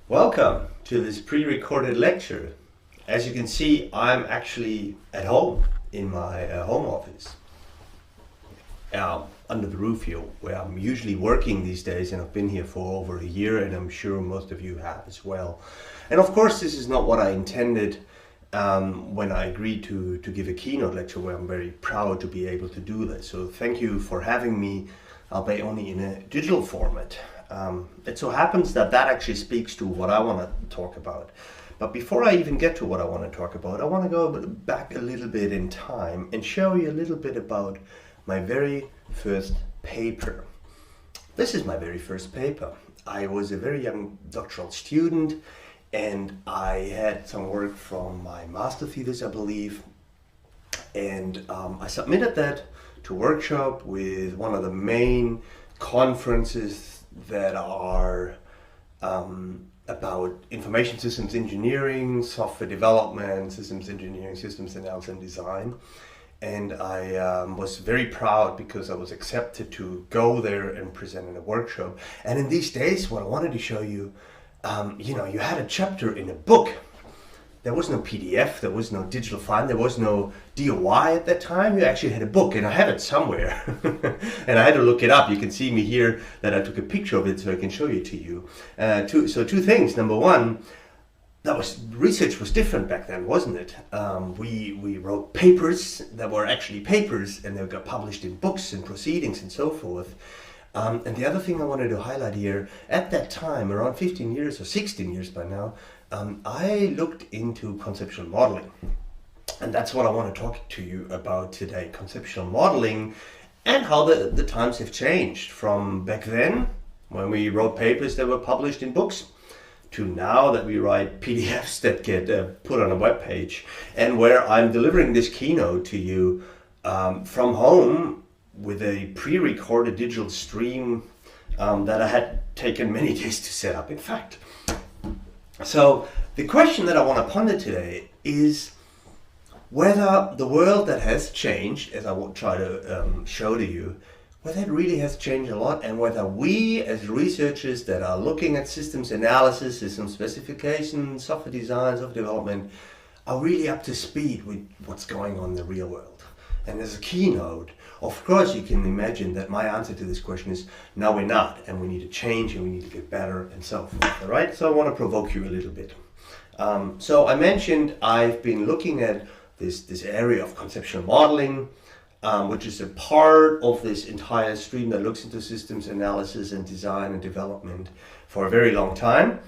Welcome to this pre-recorded lecture. As you can see, I'm actually at home in my home office, under the roof here, where I'm usually working these days, and I've been here for over a year, and I'm sure most of you have as well. And of course, this is not what I intended when I agreed to give a keynote lecture, where I'm very proud to be able to do this. So thank you for having me, albeit only in a digital format. It so happens that actually speaks to what I want to talk about. But before I even get to what I want to talk about, I want to go back a little bit in time and show you a little bit about my very first paper. This is my very first paper. I was a very young doctoral student, and I had some work from my master thesis, I believe, and I submitted that to a workshop with one of the main conferences that are about information systems engineering, software development, systems engineering, systems analysis and design. And I was very proud because I was accepted to go there and present in a workshop. And in these days, what I wanted to show you, you had a chapter in a book. There was no PDF, there was no digital file, there was no DOI at that time. You actually had a book, and I have it somewhere. And I had to look it up. You can see me here that I took a picture of it so I can show it to you. Two things. Number one, research was different back then, wasn't it? We wrote papers that were actually papers, and they got published in books and proceedings and so forth. And the other thing I wanted to highlight here, at that time, around 15 years or 16 years by now, I looked into conceptual modeling. And that's what I want to talk to you about today, conceptual modeling, and how the times have changed from back then, when we wrote papers that were published in books, to now that we write PDFs that get put on a web page, and where I'm delivering this keynote to you from home with a pre-recorded digital stream that I had taken many days to set up, in fact. So the question that I want to ponder today is whether the world that has changed, as I will try to show to you, whether it really has changed a lot, and whether we as researchers that are looking at systems analysis, system specification, software design, software development, are really up to speed with what's going on in the real world. And as a keynote, of course you can imagine that my answer to this question is, no, we're not, and we need to change, and we need to get better, and so forth. All right, so I want to provoke you a little bit. So I mentioned I've been looking at this area of conceptual modeling, which is a part of this entire stream that looks into systems analysis and design and development for a very long time.